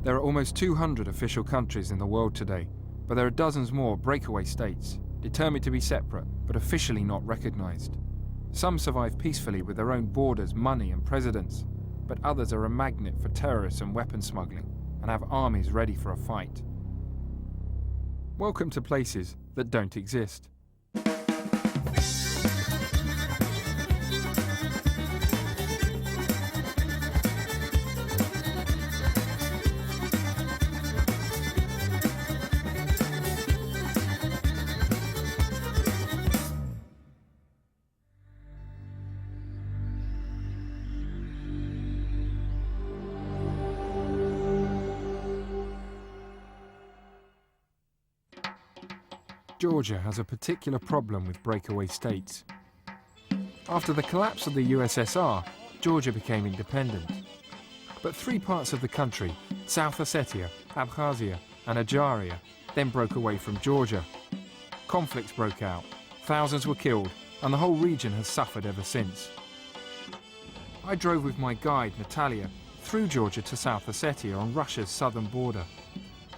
There are almost 200 official countries in the world today, but there are dozens more breakaway states, determined to be separate, but officially not recognized. Some survive peacefully with their own borders, money and presidents, but others are a magnet for terrorists and weapon smuggling, and have armies ready for a fight. Welcome to places that don't exist. Georgia has a particular problem with breakaway states. After the collapse of the USSR, Georgia became independent. But three parts of the country, South-Ossetia, Abkhazia and Adjaria, then broke away from Georgia. Conflicts broke out, thousands were killed, and the whole region has suffered ever since. I drove with my guide, Natalia, through Georgia to South-Ossetia on Russia's southern border.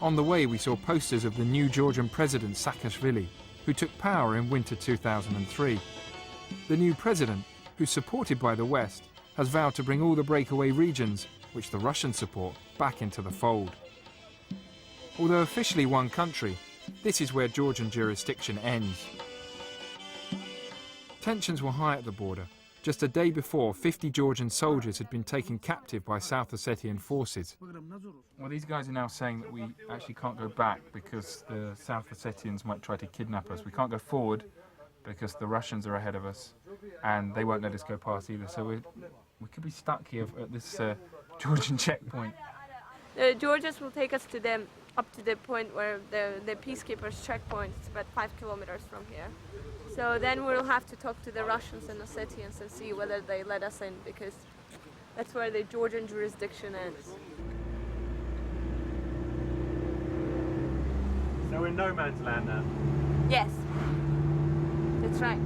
On the way, we saw posters of the new Georgian president Saakashvili, who took power in winter 2003. The new president, who's supported by the West, has vowed to bring all the breakaway regions, which the Russians support, back into the fold. Although officially one country, this is where Georgian jurisdiction ends. Tensions were high at the border. Just a day before, 50 Georgian soldiers had been taken captive by South Ossetian forces. Well, these guys are now saying that we actually can't go back because the South Ossetians might try to kidnap us. We can't go forward because the Russians are ahead of us and they won't let us go past either. So we could be stuck here at this Georgian checkpoint. The Georgians will take us to them up to the point where the peacekeepers checkpoint is about 5 kilometers from here. So then we'll have to talk to the Russians and Ossetians and see whether they let us in, because that's where the Georgian jurisdiction ends. So we're in no man's land now? Yes, that's right.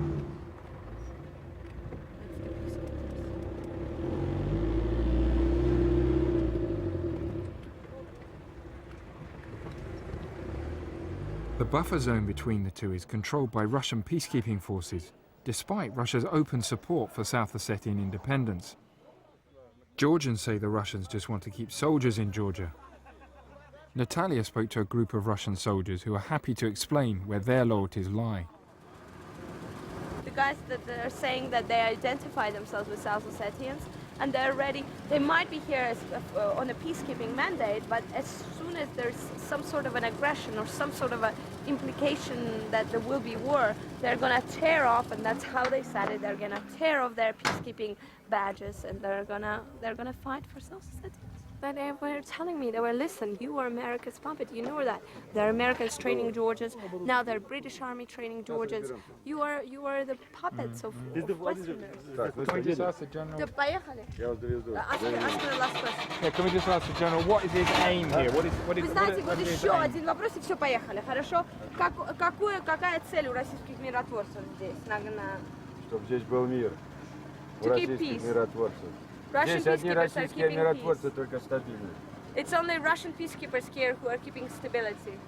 The buffer zone between the two is controlled by Russian peacekeeping forces, despite Russia's open support for South Ossetian independence. Georgians say the Russians just want to keep soldiers in Georgia. Natalia spoke to a group of Russian soldiers who are happy to explain where their loyalties lie. The guys that are saying that they identify themselves with South Ossetians and they're ready, they might be here as, on a peacekeeping mandate, but as soon as there's some sort of an aggression or some sort of an implication that there will be war, they're gonna tear off, and that's how they said it, they're gonna tear off their peacekeeping badges and they're gonna fight for South Ossetians. But they were telling me, they were, listen, you are America's puppet, you know that. They're Americans training Georgians, now they're British Army training Georgians. You are the puppets of Westerners. Can we just ask the General? Yeah, can we just ask the General, what is his aim here? Вы знаете, вот еще один вопрос, и все, поехали, хорошо? Какая цель у российских миротворцев здесь? Чтобы здесь был мир. У российских миротворцев. Здесь одни российские миротворцы только стабильны. It's only Russian peacekeepers here who are keeping stability.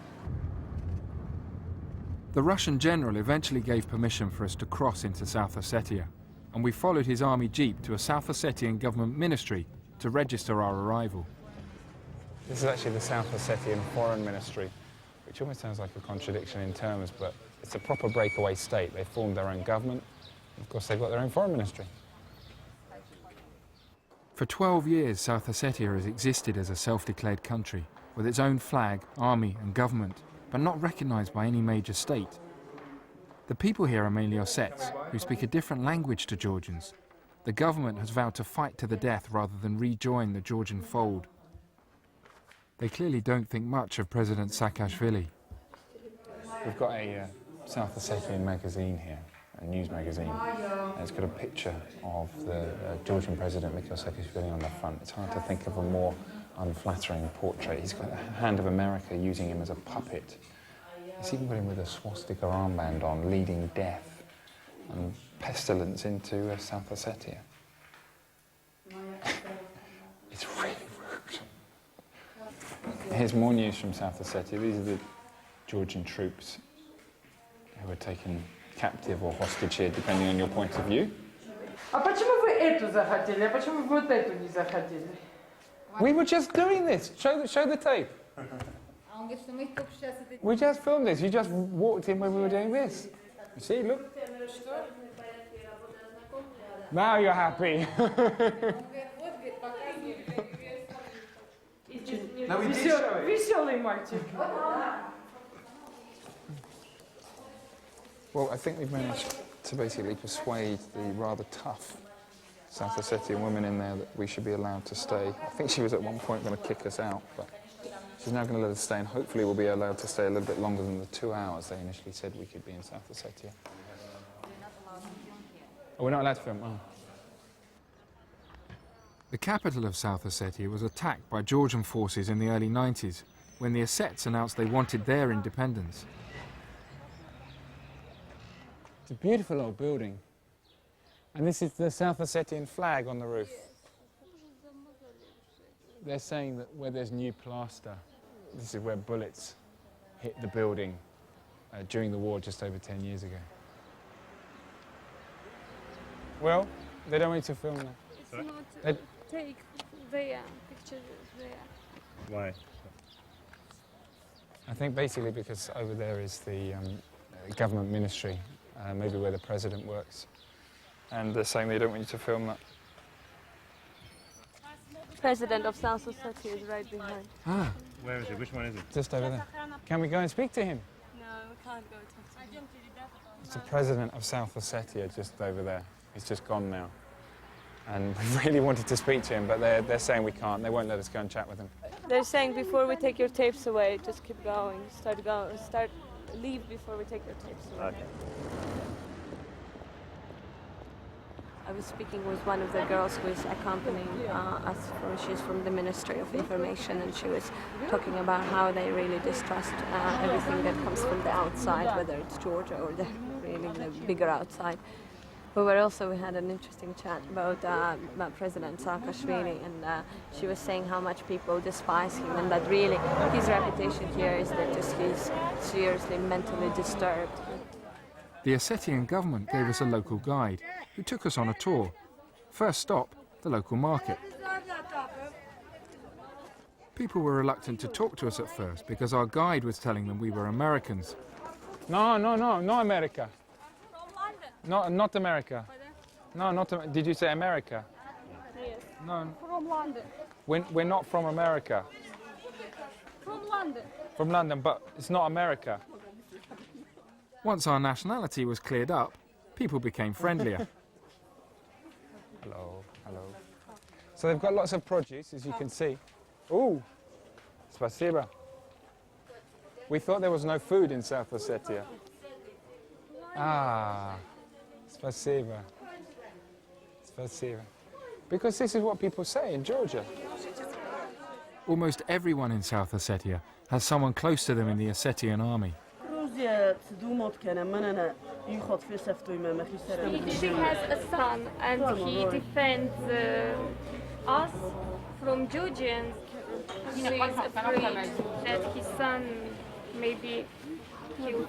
The Russian general eventually gave permission for us to cross into South Ossetia, and we followed his army jeep to a South Ossetian government ministry to register our arrival. This is actually the South Ossetian Foreign Ministry, which almost sounds like a contradiction in terms, but it's a proper breakaway state. They formed their own government, and of course they've got their own foreign ministry. For 12 years, South Ossetia has existed as a self-declared country, with its own flag, army and government, but not recognized by any major state. The people here are mainly Ossets, who speak a different language to Georgians. The government has vowed to fight to the death rather than rejoin the Georgian fold. They clearly don't think much of President Saakashvili. We've got a South Ossetian magazine here, a news magazine, and it's got a picture of the Georgian president Mikhail Saakashvili on the front. It's hard to think of a more unflattering portrait. He's got the hand of America using him as a puppet. It's even got him with a swastika armband on, leading death and pestilence into South Ossetia. It's really rude. Here's more news from South Ossetia. These are the Georgian troops who were taken captive or hostage here, depending on your point of view. А почему вы эту захотели, а почему вы вот эту не захотели? We were just doing this. Show the tape. We just filmed this. You just walked in when we were doing this. You see, look. Now you're happy. Веселый мальчик. Well, I think we've managed to basically persuade the rather tough South Ossetian woman in there that we should be allowed to stay. I think she was at one point going to kick us out, but she's now going to let us stay, and hopefully we'll be allowed to stay a little bit longer than the 2 hours they initially said we could be in South Ossetia. Oh, we're not allowed to film? Oh. The capital of South Ossetia was attacked by Georgian forces in the early 90s, when the Ossets announced they wanted their independence. It's a beautiful old building. And this is the South Ossetian flag on the roof. They're saying that where there's new plaster, this is where bullets hit the building during the war just over 10 years ago. Well, they don't want you to film that. It's not take there, pictures there. Why? I think basically because over there is the government ministry, maybe where the president works. And they're saying they don't want you to film that. President of South Ossetia is right behind. Ah. Where is it? Which one is it? Just over there. Can we go and speak to him? No, we can't go to him. It's the president of South Ossetia just over there. He's just gone now. And we really wanted to speak to him, but they're saying we can't. They won't let us go and chat with him. They're saying before we take your tapes away, just keep going. Leave before we take your tapes away. Okay. I was speaking with one of the girls who is accompanying us. She's from the Ministry of Information, and she was talking about how they really distrust everything that comes from the outside, whether it's Georgia or the bigger outside. But we had an interesting chat about President Saakashvili, and she was saying how much people despise him, and that really his reputation here is that just he's seriously mentally disturbed. The Ossetian government gave us a local guide who took us on a tour. First stop, the local market. People were reluctant to talk to us at first because our guide was telling them we were Americans. No, not America. No, not America. No, not. Did you say America? Yes. No. From London. We're not from America. From London. From London, but it's not America. Once our nationality was cleared up, people became friendlier. Hello. So they've got lots of produce, as you can see. Ooh, spasiba. We thought there was no food in South Ossetia. Ah, spasiba. Because this is what people say in Georgia. Almost everyone in South Ossetia has someone close to them in the Ossetian army. She has a son, and he defends us from Georgians. He is afraid that his son may be killed.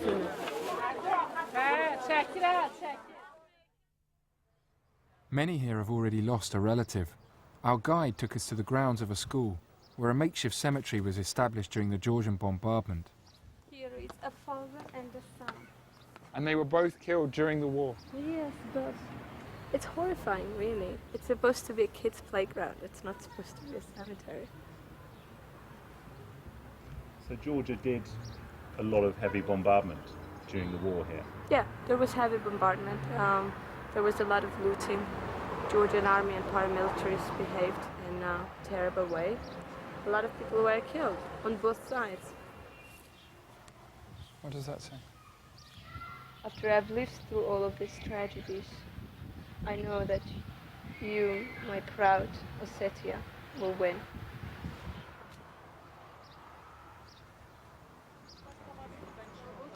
Many here have already lost a relative. Our guide took us to the grounds of a school, where a makeshift cemetery was established during the Georgian bombardment. Here is a father and a son. And they were both killed during the war. Yes, but it's horrifying, really. It's supposed to be a kid's playground. It's not supposed to be a cemetery. So Georgia did a lot of heavy bombardment during the war here? Yeah, there was heavy bombardment. There was a lot of looting. Georgian army and paramilitaries behaved in a terrible way. A lot of people were killed on both sides. What does that say? After I've lived through all of these tragedies, I know that you, my proud Ossetia, will win.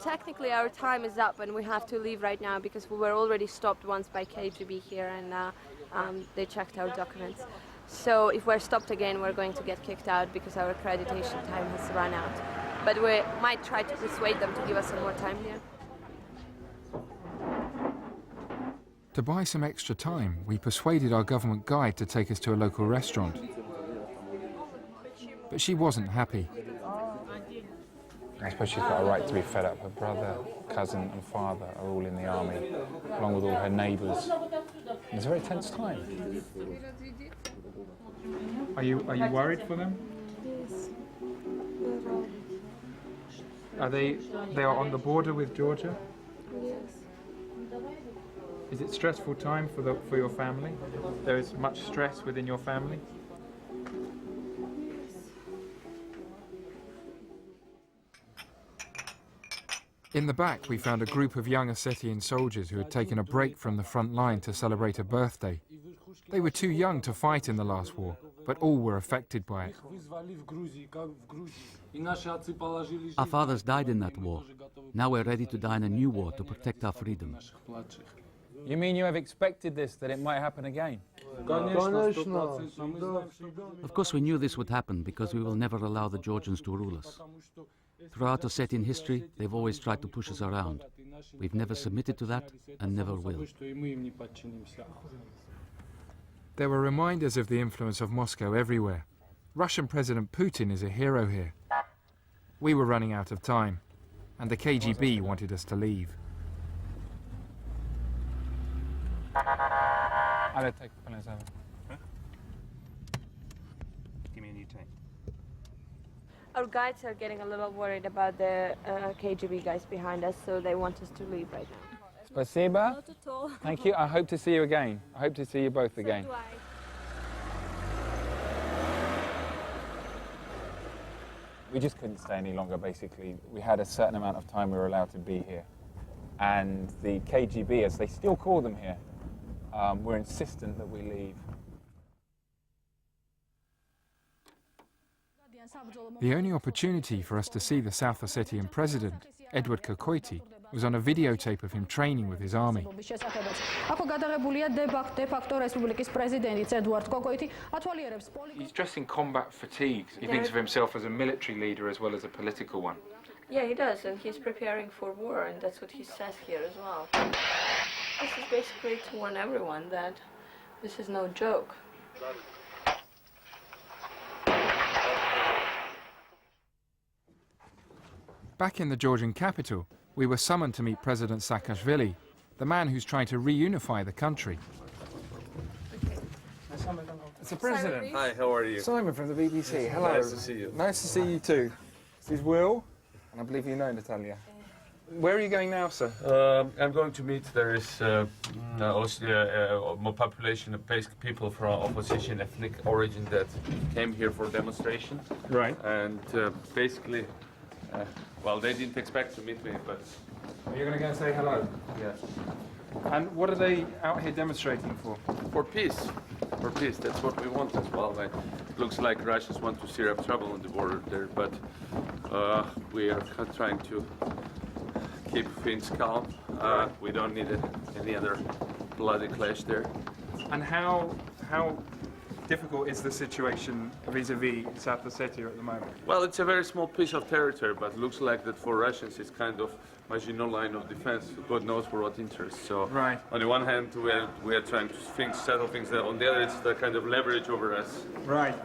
Technically our time is up and we have to leave right now because we were already stopped once by KGB here and they checked our documents. So if we're stopped again, we're going to get kicked out because our accreditation time has run out. But we might try to persuade them to give us some more time here. To buy some extra time, we persuaded our government guide to take us to a local restaurant. But she wasn't happy. I suppose she's got a right to be fed up. Her brother, cousin and father are all in the army, along with all her neighbours. It's a very tense time. Are you worried for them? Yes. Are they are on the border with Georgia? Yes. Is it stressful time for your family? There is much stress within your family? In the back, we found a group of young Ossetian soldiers who had taken a break from the front line to celebrate a birthday. They were too young to fight in the last war, but all were affected by it. Our fathers died in that war. Now we're ready to die in a new war to protect our freedom. You mean you have expected this, that it might happen again? Of course we knew this would happen because we will never allow the Georgians to rule us. Throughout Ossetian history, they've always tried to push us around. We've never submitted to that and never will. There were reminders of the influence of Moscow everywhere. Russian President Putin is a hero here. We were running out of time, and the KGB wanted us to leave. Give me a new tank. Our guides are getting a little worried about the KGB guys behind us, so they want us to leave right now. Spasiba. Not at all. Thank you. I hope to see you again. I hope to see you both again. So do I. We just couldn't stay any longer, basically. We had a certain amount of time we were allowed to be here. And the KGB, as they still call them here, were insistent that we leave. The only opportunity for us to see the South Ossetian president, Edward Kokoiti, was on a videotape of him training with his army. He's dressed in combat fatigues. He thinks of himself as a military leader as well as a political one. Yeah, he does, and he's preparing for war, and that's what he says here as well. This is basically to warn everyone that this is no joke. Back in the Georgian capital, we were summoned to meet President Saakashvili, the man who's trying to reunify the country. It's the president. Hi, how are you? Simon from the BBC. Hello. Nice to see you. Nice to see you too. This is Will, and I believe you know Natalia. Where are you going now, sir? I'm going to meet, there is more population of people from opposition ethnic origin that came here for demonstration. Right. And basically, well, they didn't expect to meet me, but... You're going to go and say hello? Yes. And what are they out here demonstrating for? For peace. For peace, that's what we want as well. It looks like Russians want to stir up trouble on the border there, but we are trying to keep things calm. We don't need any other bloody clash there. And how difficult is the situation vis-a-vis South Ossetia at the moment? Well, it's a very small piece of territory, but looks like that for Russians it's kind of marginal line of defense. God knows for what interest. So, right. On the one hand, we are trying to settle things there. On the other, it's the kind of leverage over us. Right.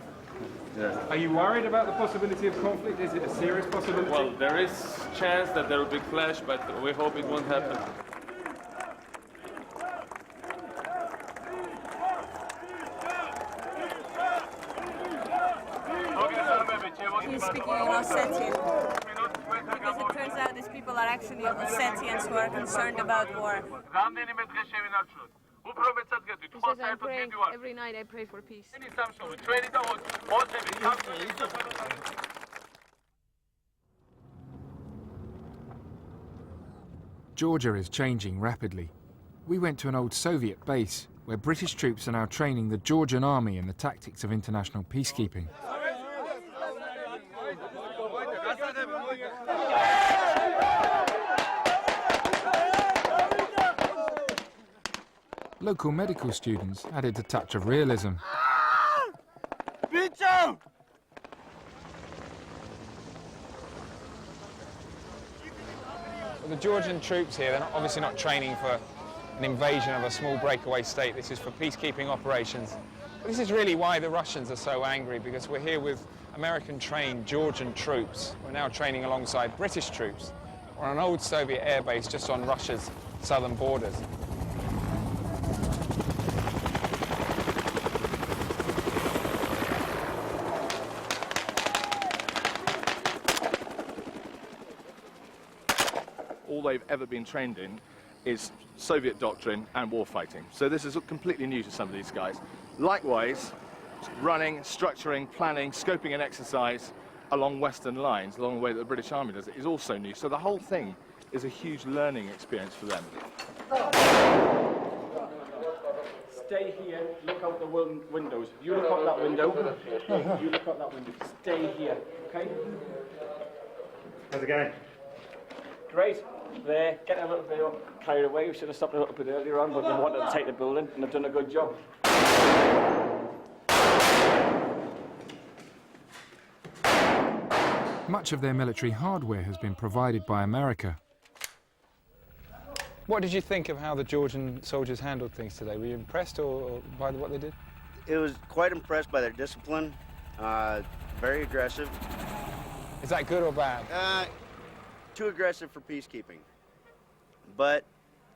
Yeah. Are you worried about the possibility of conflict? Is it a serious possibility? Well, there is chance that there will be clash, but we hope it won't happen. He's speaking in Ossetian. Because it turns out these people are actually Ossetians who are concerned about war. He says, I'm praying, every night I pray for peace. Georgia is changing rapidly. We went to an old Soviet base where British troops are now training the Georgian army in the tactics of international peacekeeping. Local medical students added a touch of realism. The Georgian troops here, they're obviously not training for an invasion of a small breakaway state. This is for peacekeeping operations. But this is really why the Russians are so angry, because we're here with American-trained Georgian troops. We're now training alongside British troops on an old Soviet airbase just on Russia's southern borders. All they've ever been trained in is Soviet doctrine and war fighting. So this is completely new to some of these guys. Likewise, running, structuring, planning, scoping an exercise along Western lines, along the way that the British Army does it, is also new. So the whole thing is a huge learning experience for them. Stay here, look out the windows. You look out that window, you look out that window. Stay here, okay? How's it going? Great. There, getting a little bit carried away. We should have stopped a little bit earlier on, but they wanted to take the building, and they've done a good job. Much of their military hardware has been provided by America. What did you think of how the Georgian soldiers handled things today? Were you impressed or by what they did? It was quite impressed by their discipline, very aggressive. Is that good or bad? Too aggressive for peacekeeping. But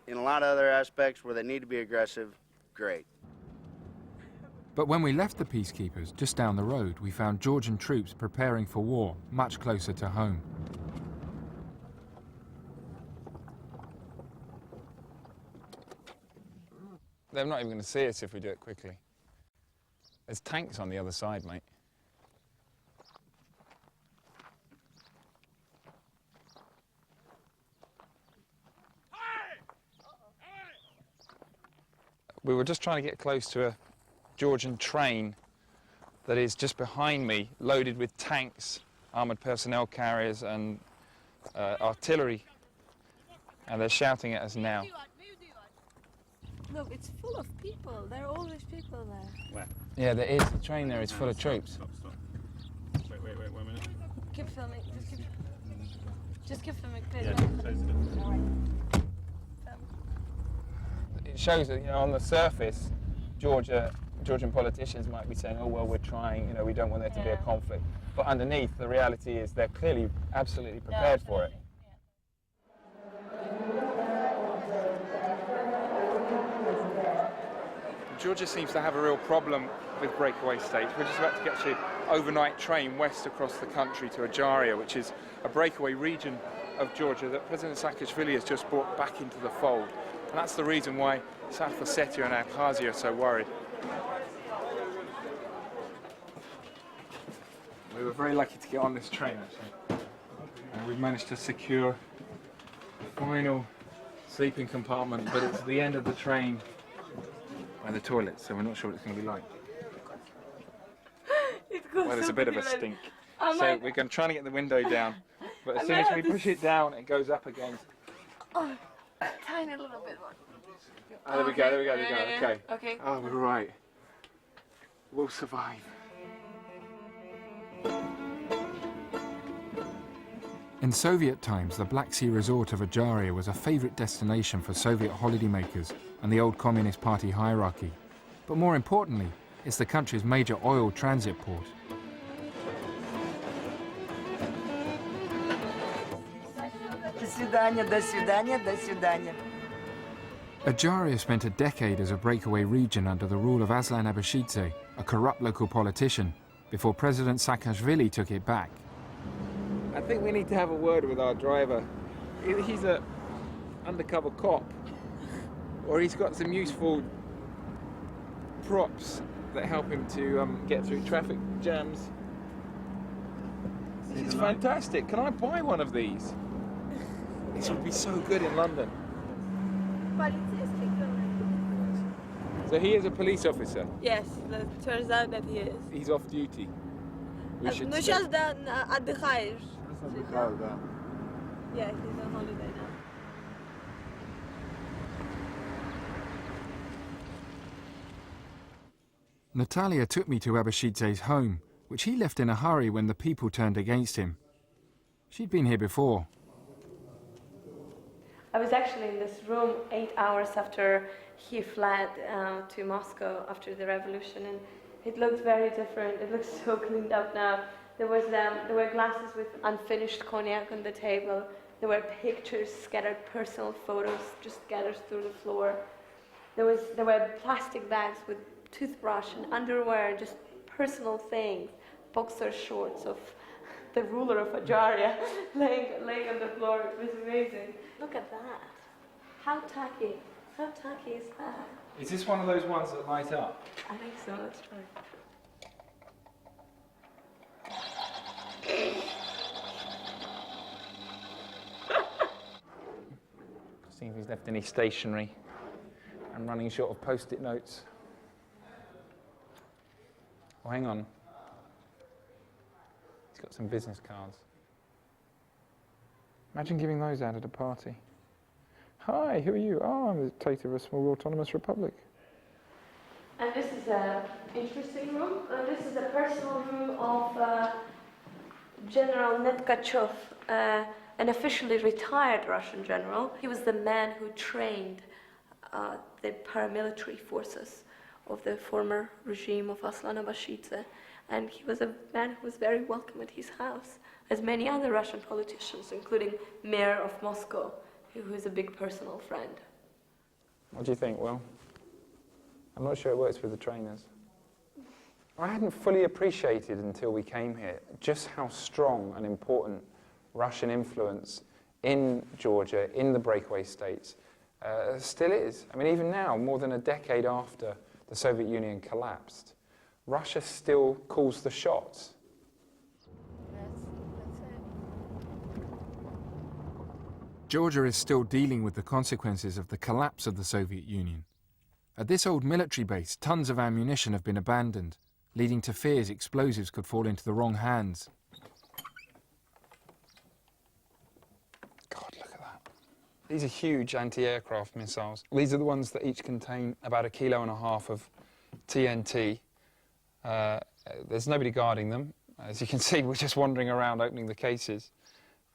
in a lot of other aspects where they need to be aggressive, great. But when we left the peacekeepers just down the road, we found Georgian troops preparing for war much closer to home. They're not even going to see us if we do it quickly. There's tanks on the other side, mate. We were just trying to get close to a Georgian train that is just behind me, loaded with tanks, armoured personnel carriers and artillery. And they're shouting at us now. Look, it's full of people. There are always people there. Where? Yeah, there is. The train there is full of troops. Stop. Wait, 1 minute. Keep filming. Just keep filming, please. Yeah, close it. It shows that, you know, on the surface, Georgian politicians might be saying, oh, well, we're trying, you know, we don't want there to be a conflict. But underneath, the reality is they're clearly absolutely prepared for it. Georgia seems to have a real problem with breakaway states. We're just about to get to an overnight train west across the country to Adjaria, which is a breakaway region of Georgia that President Saakashvili has just brought back into the fold. And that's the reason why South-Ossetia and Abkhazia are so worried. We were very lucky to get on this train, actually. And we've managed to secure the final sleeping compartment, but it's the end of the train by the toilet, so we're not sure what it's going to be like. Well, there's a bit of a stink. So we're going to try to get the window down, but as soon as we push it down, it goes up again. Oh, a tiny little bit more. Oh, there we go, okay. Okay. Oh, we're right. We'll survive. In Soviet times, the Black Sea resort of Adjaria was a favourite destination for Soviet holidaymakers and the old Communist Party hierarchy. But more importantly, it's the country's major oil transit port. Adjaria spent a decade as a breakaway region under the rule of Aslan Abashidze, a corrupt local politician, before President Saakashvili took it back. I think we need to have a word with our driver. He's an undercover cop, or he's got some useful props that help him to get through traffic jams. This is fantastic. Can I buy one of these? This would be so good in London. So he is a police officer? Yes, it turns out that he is. He's off duty. We should сейчас отдыхаешь. Yeah, he's on holiday now. Natalia took me to Abashidze's home, which he left in a hurry when the people turned against him. She'd been here before. I was actually in this room 8 hours after he fled to Moscow after the revolution, and it looked very different. It looks so cleaned up now. There were glasses with unfinished cognac on the table. There were pictures scattered, personal photos just scattered through the floor. There were plastic bags with toothbrush and underwear, just personal things, boxer shorts of the ruler of Abkhazia laying on the floor. It was amazing. Look at that. How tacky. How tacky is that? Is this one of those ones that light up? I think so. Let's try. Seeing if he's left any stationery. I'm running short of post-it notes. Oh, hang on. He's got some business cards. Imagine giving those out at a party. Hi, who are you? Oh, I'm the dictator of a small autonomous republic. And this is an interesting room. This is a personal room of General Netkachev, an officially retired Russian general. He was the man who trained the paramilitary forces of the former regime of Aslan Abashidze. And he was a man who was very welcome at his house, as many other Russian politicians, including Mayor of Moscow, who is a big personal friend. What do you think, Will? I'm not sure it works with the trainers. I hadn't fully appreciated until we came here just how strong and important Russian influence in Georgia, in the breakaway states, still is. I mean, even now, more than a decade after the Soviet Union collapsed, Russia still calls the shots. That's it. Georgia is still dealing with the consequences of the collapse of the Soviet Union. At this old military base, tons of ammunition have been abandoned, leading to fears explosives could fall into the wrong hands. God, look at that. These are huge anti-aircraft missiles. These are the ones that each contain about 1.5 kilos of TNT. There's nobody guarding them. As you can see, we're just wandering around opening the cases.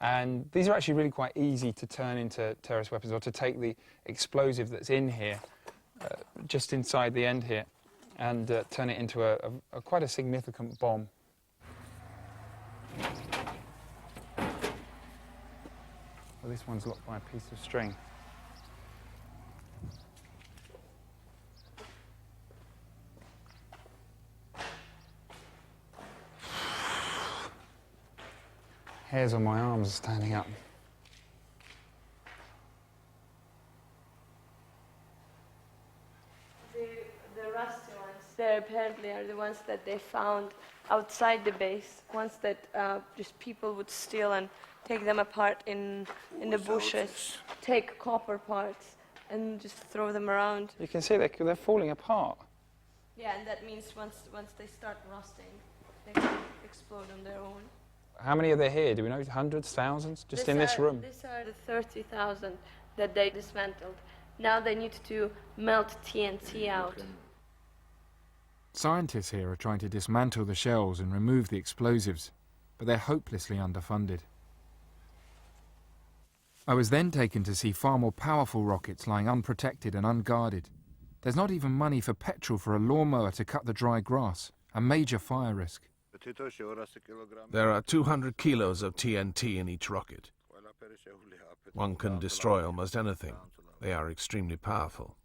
And these are actually really quite easy to turn into terrorist weapons, or to take the explosive that's in here, just inside the end here, and turn it into a quite a significant bomb. Well, this one's locked by a piece of string. Hairs on my arms are standing up. The rusty ones, they apparently are the ones that they found outside the base, ones that just people would steal and take them apart in the bushes, take copper parts and just throw them around. You can see they're falling apart. Yeah, and that means once they start rusting, they can explode on their own. How many are there here? Do we know? Hundreds, thousands? Just in this room? These are the 30,000 that they dismantled. Now they need to melt TNT out. Scientists here are trying to dismantle the shells and remove the explosives, but they're hopelessly underfunded. I was then taken to see far more powerful rockets lying unprotected and unguarded. There's not even money for petrol for a lawnmower to cut the dry grass, a major fire risk. There are 200 kilos of TNT in each rocket. One can destroy almost anything. They are extremely powerful.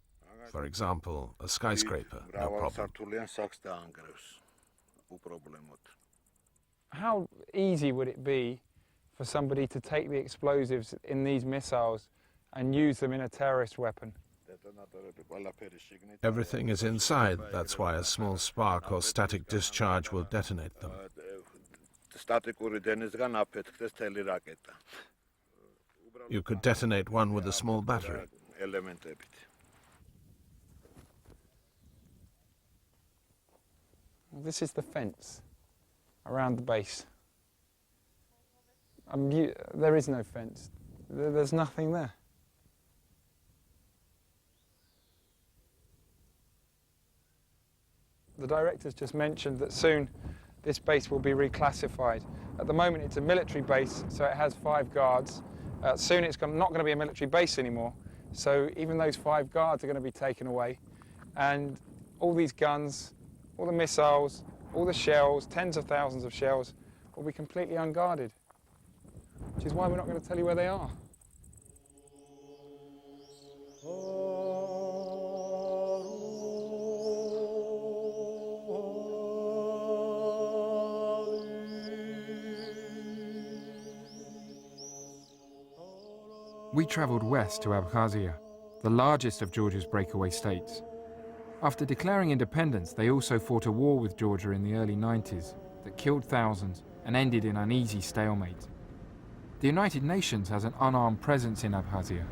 For example, a skyscraper, no problem. How easy would it be for somebody to take the explosives in these missiles and use them in a terrorist weapon? Everything is inside. That's why a small spark or static discharge will detonate them. You could detonate one with a small battery. This is the fence around the base. There is no fence. There's nothing there. The director's just mentioned that soon this base will be reclassified. At the moment it's a military base, so it has 5 guards, Soon it's not going to be a military base anymore, so even those 5 guards are going to be taken away, and all these guns, all the missiles, all the shells, tens of thousands of shells, will be completely unguarded, which is why we're not going to tell you where they are. We travelled west to Abkhazia, the largest of Georgia's breakaway states. After declaring independence, they also fought a war with Georgia in the early 90s that killed thousands and ended in uneasy stalemate. The United Nations has an unarmed presence in Abkhazia.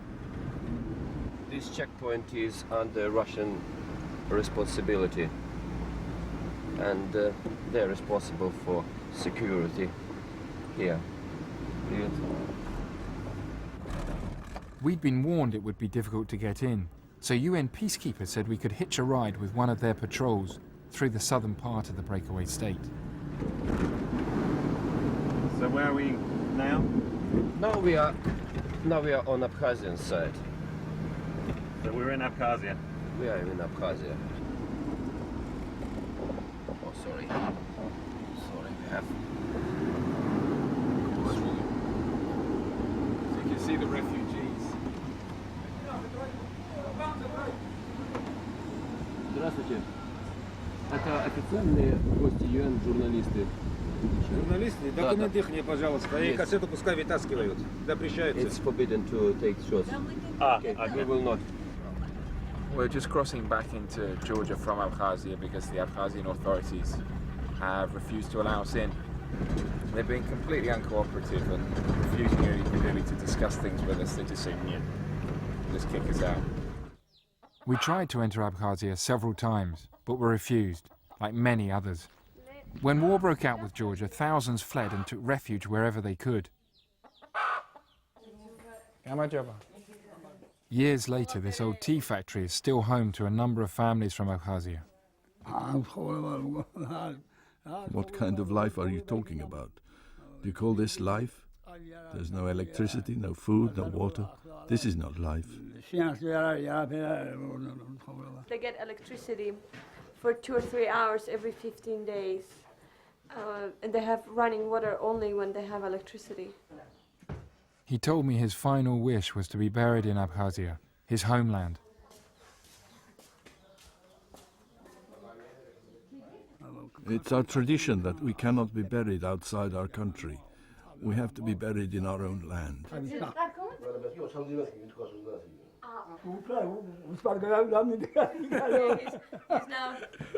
This checkpoint is under Russian responsibility, and they're responsible for security here. We'd been warned it would be difficult to get in, so UN peacekeepers said we could hitch a ride with one of their patrols through the southern part of the breakaway state. So where are we now? Now we are on Abkhazian side. So we're in Abkhazia. We are in Abkhazia. Oh, sorry. Sorry, we have. So you can see the refugees. Здравствуйте. Это официальные гости ЮН, журналисты. Журналисты, документы их мне, пожалуйста, и кассету пускай вытаскивают. Запрещается. It's forbidden to take shots. Okay, we will not. We're just crossing back into Georgia from Abkhazia because the Abkhazian authorities have refused to allow us in. They've been completely uncooperative and refusing really to discuss things with us. They just say, "Yeah, just kick us out." We tried to enter Abkhazia several times, but were refused, like many others. When war broke out with Georgia, thousands fled and took refuge wherever they could. Years later, this old tea factory is still home to a number of families from Abkhazia. What kind of life are you talking about? Do you call this life? There's no electricity, no food, no water. This is not life. They get electricity for 2 or 3 hours every 15 days. And they have running water only when they have electricity. He told me his final wish was to be buried in Abkhazia, his homeland. It's our tradition that we cannot be buried outside our country. We have to be buried in our own land.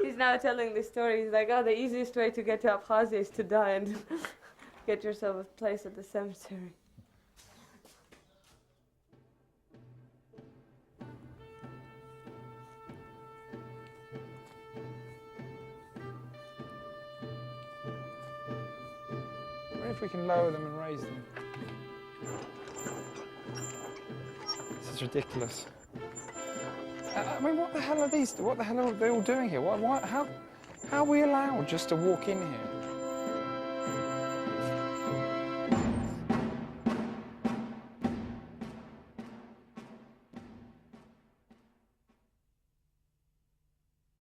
He's now telling the story. He's like, oh, the easiest way to get to Abkhazia is to die and get yourself a place at the cemetery. I wonder if we can lower them and raise them. This is ridiculous. I mean, what the hell are these? What the hell are they all doing here? How are we allowed just to walk in here?